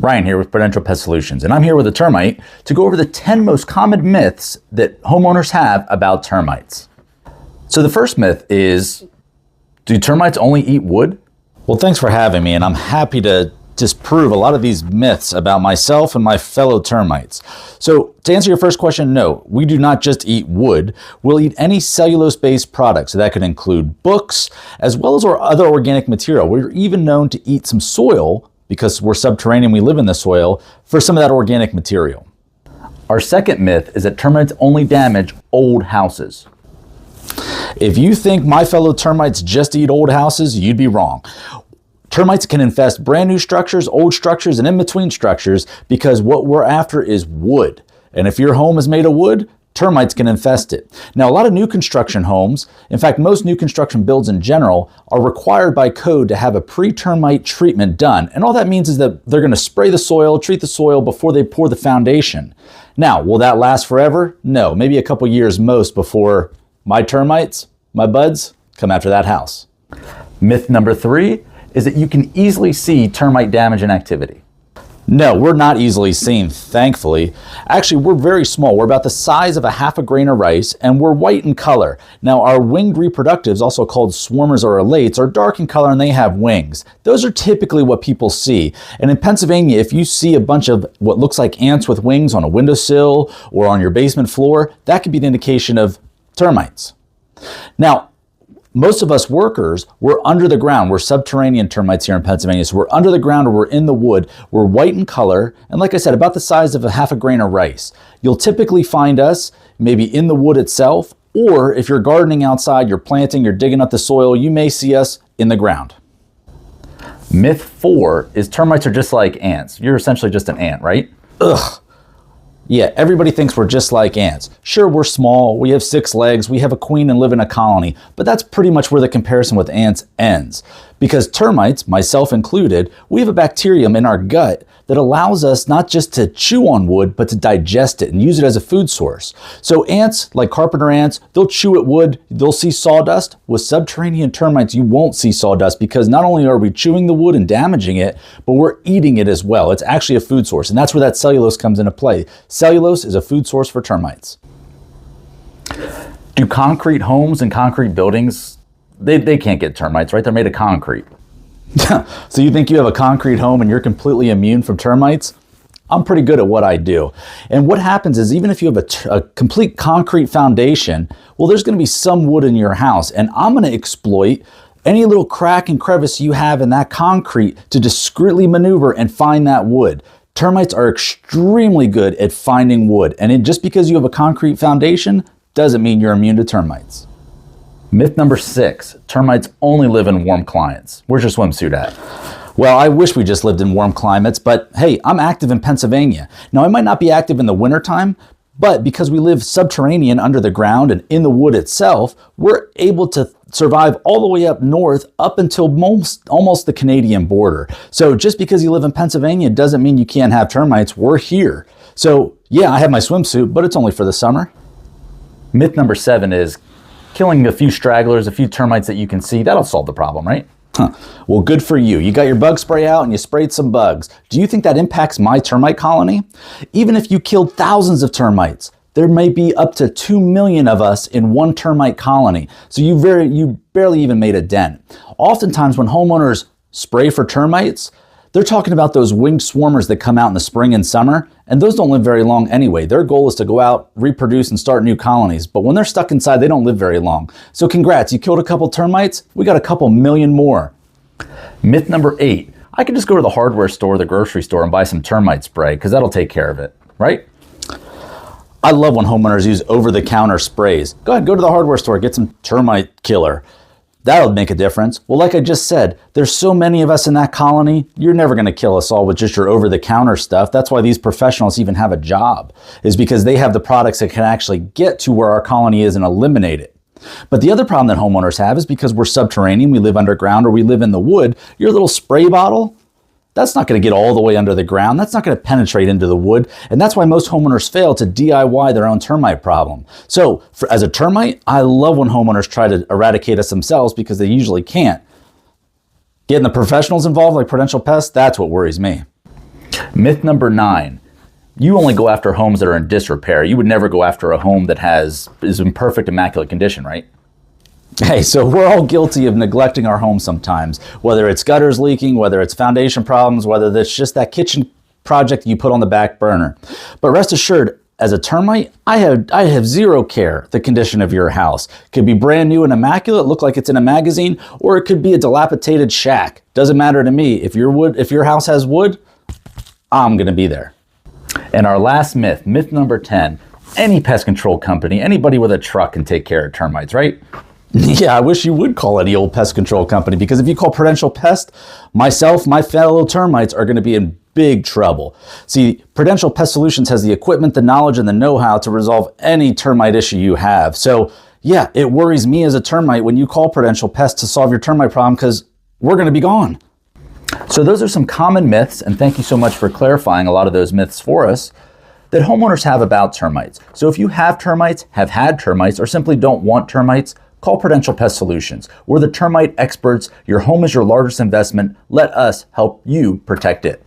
Ryan here with Prudential Pest Solutions, and I'm here with a termite to go over the 10 most common myths that homeowners have about termites. So the first myth is, do termites only eat wood? Well, thanks for having me, and I'm happy to disprove a lot of these myths about myself and my fellow termites. So to answer your first question, no, we do not just eat wood. We'll eat any cellulose-based product. So that could include books, as well as our other organic material. We're even known to eat some soil, because we're subterranean, we live in the soil, for some of that organic material. Our second myth is that termites only damage old houses. If you think my fellow termites just eat old houses, you'd be wrong. Termites can infest brand new structures, old structures, and in-between structures because what we're after is wood. And if your home is made of wood, termites can infest it. Now, a lot of new construction homes, in fact, most new construction builds in general, are required by code to have a pre-termite treatment done. And all that means is that they're going to spray the soil, treat the soil before they pour the foundation. Now, will that last forever? No, maybe a couple years most before my termites, my buds, come after that house. Myth number 3 is that you can easily see termite damage and activity. No, we're not easily seen, thankfully. Actually, we're very small. We're about the size of a half a grain of rice, and we're white in color. Now, our winged reproductives, also called swarmers or elates, are dark in color and they have wings. Those are typically what people see. And in Pennsylvania, if you see a bunch of what looks like ants with wings on a windowsill or on your basement floor, that could be the indication of termites. Now, most of us workers, we're under the ground. We're subterranean termites here in Pennsylvania. So we're under the ground or we're in the wood. We're white in color. And like I said, about the size of a half a grain of rice. You'll typically find us maybe in the wood itself, or if you're gardening outside, you're planting, you're digging up the soil, you may see us in the ground. Myth 4 is termites are just like ants. You're essentially just an ant, right? Ugh. Yeah, everybody thinks we're just like ants. Sure, we're small, we have 6 legs, we have a queen and live in a colony, but that's pretty much where the comparison with ants ends. Because termites, myself included, we have a bacterium in our gut that allows us not just to chew on wood, but to digest it and use it as a food source. So ants, like carpenter ants, they'll chew at wood, they'll see sawdust. With subterranean termites, you won't see sawdust because not only are we chewing the wood and damaging it, but we're eating it as well. It's actually a food source, and that's where that cellulose comes into play. Cellulose is a food source for termites. Do concrete homes and concrete buildings, they can't get termites, right? They're made of concrete. So you think you have a concrete home and you're completely immune from termites? I'm pretty good at what I do. And what happens is, even if you have a complete concrete foundation, well, there's going to be some wood in your house, and I'm going to exploit any little crack and crevice you have in that concrete to discreetly maneuver and find that wood. Termites are extremely good at finding wood, and just because you have a concrete foundation doesn't mean you're immune to termites. Myth number 6, termites only live in warm climates. Where's your swimsuit at? Well, I wish we just lived in warm climates, but hey, I'm active in Pennsylvania. Now, I might not be active in the wintertime, but because we live subterranean under the ground and in the wood itself, we're able to survive all the way up north up until almost the Canadian border. So just because you live in Pennsylvania doesn't mean you can't have termites. We're here. So yeah, I have my swimsuit, but it's only for the summer. Myth number 7 is killing a few stragglers, a few termites that you can see. That'll solve the problem, right? Well, good for you. You got your bug spray out and you sprayed some bugs. Do you think that impacts my termite colony? Even if you killed thousands of termites, there may be up to 2 million of us in one termite colony. So you barely even made a dent. Oftentimes when homeowners spray for termites, they're talking about those winged swarmers that come out in the spring and summer, and those don't live very long anyway. Their goal is to go out, reproduce, and start new colonies. But when they're stuck inside, they don't live very long. So congrats, you killed a couple termites, we got a couple million more. Myth number 8, I can just go to the hardware store, the grocery store, and buy some termite spray, because that'll take care of it, right? I love when homeowners use over-the-counter sprays. Go ahead, go to the hardware store, get some termite killer. That'll make a difference. Well, like I just said, there's so many of us in that colony, you're never going to kill us all with just your over-the-counter stuff. That's why these professionals even have a job, is because they have the products that can actually get to where our colony is and eliminate it. But the other problem that homeowners have is because we're subterranean, we live underground, or we live in the wood, your little spray bottle, that's not going to get all the way under the ground. That's not going to penetrate into the wood. And that's why most homeowners fail to DIY their own termite problem. So as a termite, I love when homeowners try to eradicate us themselves because they usually can't. Getting the professionals involved like Prudential Pests, that's what worries me. Myth number 9. You only go after homes that are in disrepair. You would never go after a home that is in perfect, immaculate condition, right? Hey, so we're all guilty of neglecting our home sometimes, whether it's gutters leaking, whether it's foundation problems, whether it's just that kitchen project you put on the back burner. But rest assured, as a termite, I have zero care the condition of your house. Could be brand new and immaculate, look like it's in a magazine, or it could be a dilapidated shack. Doesn't matter to me. If your house has wood, I'm gonna be there. And our last myth, myth number 10, any pest control company, anybody with a truck can take care of termites, right? Yeah, I wish you would call any old pest control company, because if you call Prudential Pest, myself, my fellow termites are gonna be in big trouble. See, Prudential Pest Solutions has the equipment, the knowledge, and the know-how to resolve any termite issue you have. So yeah, it worries me as a termite when you call Prudential Pest to solve your termite problem, because we're gonna be gone. So those are some common myths, and thank you so much for clarifying a lot of those myths for us, that homeowners have about termites. So if you have termites, have had termites, or simply don't want termites, call Prudential Pest Solutions. We're the termite experts. Your home is your largest investment. Let us help you protect it.